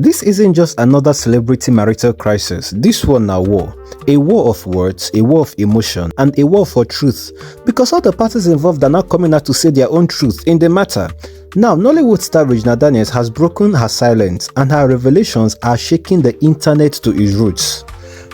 This isn't just another celebrity marital crisis. This one now war. A war of words, a war of emotion, and a war for truth. Because all the parties involved are now coming out to say their own truth in the matter. Now, Nollywood star Regina has broken her silence, and her revelations are shaking the internet to its roots.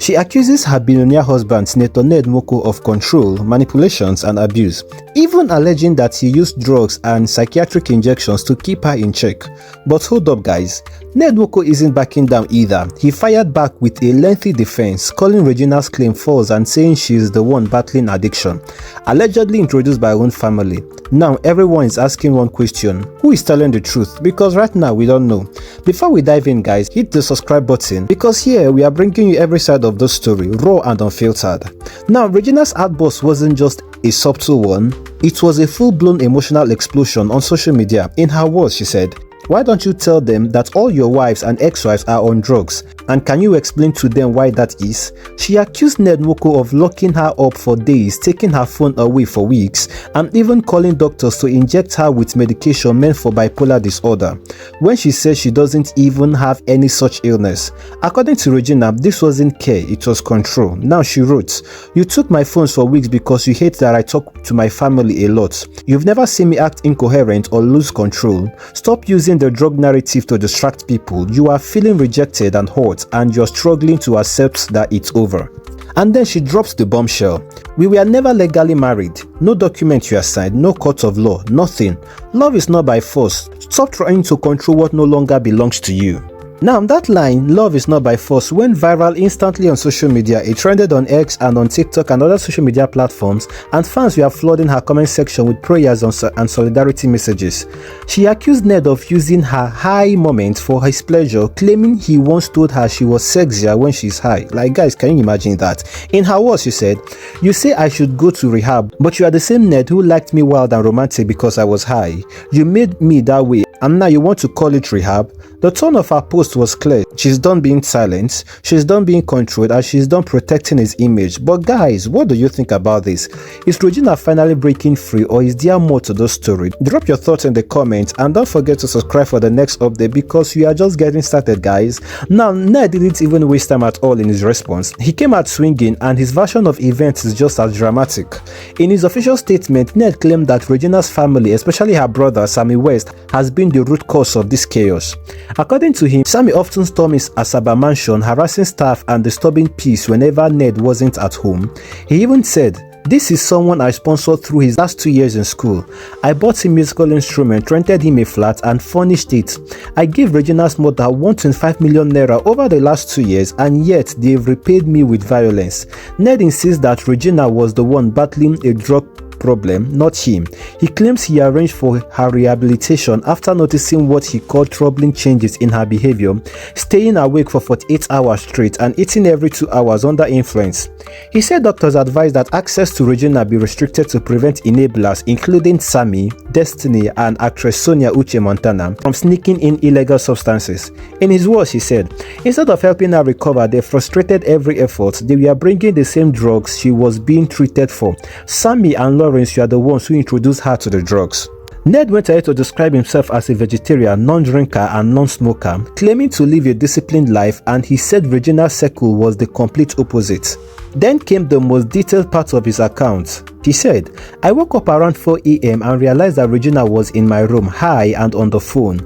She accuses her billionaire husband, Senator Ned Nwoko, of control, manipulations, and abuse, even alleging that he used drugs and psychiatric injections to keep her in check. But hold up, guys. Ned Nwoko isn't backing down either. He fired back with a lengthy defense, calling Regina's claim false and saying she is the one battling addiction, allegedly introduced by her own family. Now, everyone is asking one question: who is telling the truth? Because right now, we don't know. Before we dive in, guys, hit the subscribe button, because here we are bringing you every side of the story, raw and unfiltered. Now, Regina's outburst wasn't just a subtle one, it was a full-blown emotional explosion on social media. In her words, she said, "Why don't you tell them that all your wives and ex-wives are on drugs? And can you explain to them why that is?" She accused Ned Nwoko of locking her up for days, taking her phone away for weeks, and even calling doctors to inject her with medication meant for bipolar disorder, when she says she doesn't even have any such illness. According to Regina, this wasn't care, it was control. Now she wrote, "You took my phones for weeks because you hate that I talk to my family a lot. You've never seen me act incoherent or lose control. Stop using the drug narrative to distract people. You are feeling rejected and hurt, and you're struggling to accept that it's over." And then she drops the bombshell. "We were never legally married. No document you signed, no court of law, nothing. Love is not by force. Stop trying to control what no longer belongs to you." Now, that line, "love is not by force," went viral instantly on social media. It trended on X and on TikTok and other social media platforms, and fans were flooding her comment section with prayers and solidarity messages. She accused Ned of using her high moment for his pleasure, claiming he once told her she was sexier when she's high. Like, guys, can you imagine that? In her words, she said, "You say I should go to rehab, but you are the same Ned who liked me wild and romantic because I was high. You made me that way, and now you want to call it rehab?" The tone of her post was clear. She's done being silent, she's done being controlled, and she's done protecting his image. But guys, what do you think about this? Is Regina finally breaking free, or is there more to the story? Drop your thoughts in the comments, and don't forget to subscribe for the next update, because we are just getting started, guys. Now, Ned didn't even waste time at all in his response. He came out swinging, and his version of events is just as dramatic. In his official statement, Ned claimed that Regina's family, especially her brother Sammy West, has been the root cause of this chaos. According to him, Sammy often stormed his Asaba mansion, harassing staff and disturbing peace whenever Ned wasn't at home. He even said, "This is someone I sponsored through his last 2 years in school. I bought him musical instruments, rented him a flat, and furnished it. I gave Regina's mother 125 million naira over the last 2 years, and yet they've repaid me with violence." Ned insists that Regina was the one battling a drug problem, not him. He claims he arranged for her rehabilitation after noticing what he called troubling changes in her behavior, staying awake for 48 hours straight and eating every 2 hours under influence. He said doctors advised that access to Regina be restricted to prevent enablers, including Sammy, Destiny, and actress Sonia Uche Montana, from sneaking in illegal substances. In his words, he said, "Instead of helping her recover, they frustrated every effort. They were bringing the same drugs she was being treated for. Sammy and Lawrence were the ones who introduced her to the drugs." Ned went ahead to describe himself as a vegetarian, non-drinker, and non-smoker, claiming to live a disciplined life, and he said Regina's circle was the complete opposite. Then came the most detailed part of his account. He said, "I woke up around 4 a.m. and realized that Regina was in my room, high and on the phone.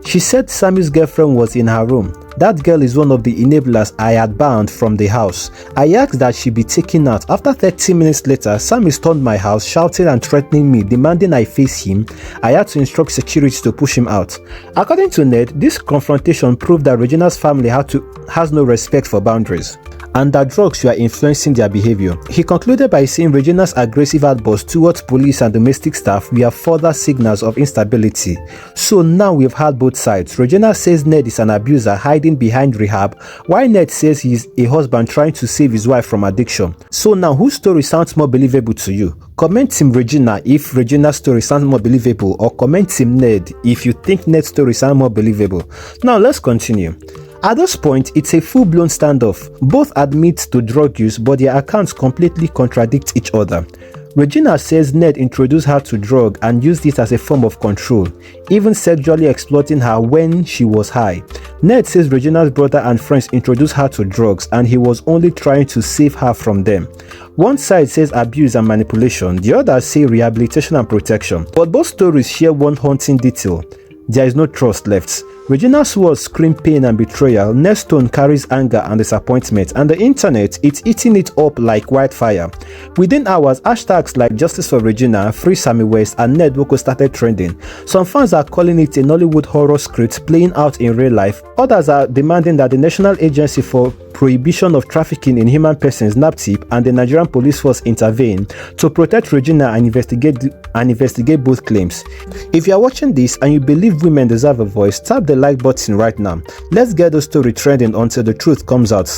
She said Sammy's girlfriend was in her room. That girl is one of the enablers I had banned from the house. I asked that she be taken out. After 30 minutes later, Sammy stormed my house, shouting and threatening me, demanding I face him. I had to instruct security to push him out." According to Ned, this confrontation proved that Regina's family has no respect for boundaries, and that drugs were influencing their behavior. He concluded by saying Regina's aggressive outbursts towards police and domestic staff were further signals of instability. So now we've had both sides. Regina says Ned is an abuser hiding behind rehab, while Ned says he's a husband trying to save his wife from addiction. So now, whose story sounds more believable to you? Comment Team Regina if Regina's story sounds more believable, or comment Team Ned if you think Ned's story sounds more believable. Now let's continue. At this point, it's a full-blown standoff. Both admit to drug use, but their accounts completely contradict each other. Regina says Ned introduced her to drugs and used it as a form of control, even sexually exploiting her when she was high. Ned says Regina's brother and friends introduced her to drugs and he was only trying to save her from them. One side says abuse and manipulation, the other say rehabilitation and protection. But both stories share one haunting detail: there is no trust left. Regina's words scream pain and betrayal, Ned's tone carries anger and disappointment, and the internet, it's eating it up like wildfire. Within hours, hashtags like Justice for Regina, Free Sammy West, and Ned Nwoko started trending. Some fans are calling it a Nollywood horror script playing out in real life. Others are demanding that the National Agency for Prohibition of Trafficking in Human Persons (NAPTIP) and the Nigerian Police Force intervene to protect Regina and investigate both claims. If you are watching this and you believe women deserve a voice, tap the like button right now. Let's get the story trending until the truth comes out.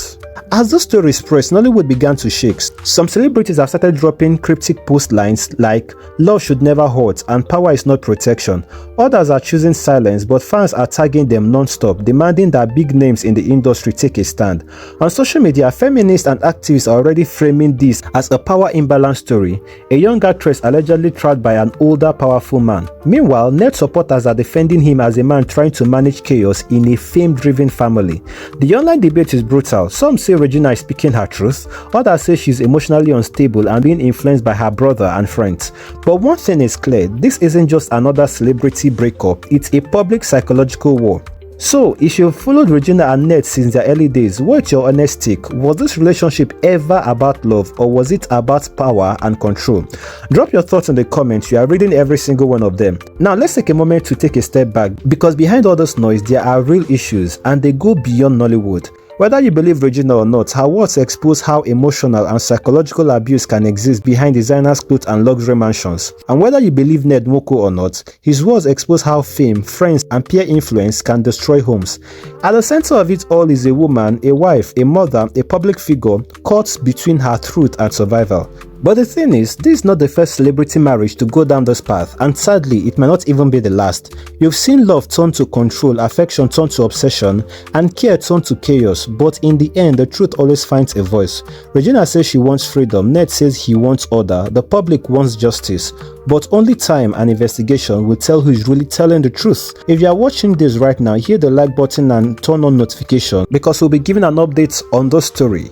As the story spreads, Nollywood began to shake. Some celebrities have started dropping cryptic post lines like "love should never hurt" and "power is not protection." Others are choosing silence, but fans are tagging them non-stop, demanding that big names in the industry take a stand. On social media, feminists and activists are already framing this as a power imbalance story, a young actress allegedly trapped by an older, powerful man. Meanwhile, Ned supporters are defending him as a man trying to manage chaos in a fame-driven family. The online debate is brutal. Some say Regina is speaking her truth, others say she's emotionally unstable and being influenced by her brother and friends. But one thing is clear, this isn't just another celebrity breakup, it's a public psychological war. So, if you've followed Regina and Ned since their early days, what's your honest take? Was this relationship ever about love, or was it about power and control? Drop your thoughts in the comments. We are reading every single one of them. Now, let's take a moment to take a step back, because behind all this noise, there are real issues, and they go beyond Nollywood. Whether you believe Regina or not, her words expose how emotional and psychological abuse can exist behind designers' clothes and luxury mansions. And whether you believe Ned Nwoko or not, his words expose how fame, friends, and peer influence can destroy homes. At the center of it all is a woman, a wife, a mother, a public figure, caught between her truth and survival. But the thing is, this is not the first celebrity marriage to go down this path, and sadly, it might not even be the last. You've seen love turn to control, affection turn to obsession, and care turn to chaos, but in the end, the truth always finds a voice. Regina says she wants freedom, Ned says he wants order, the public wants justice. But only time and investigation will tell who is really telling the truth. If you are watching this right now, hit the like button and turn on notification, because we'll be giving an update on the story.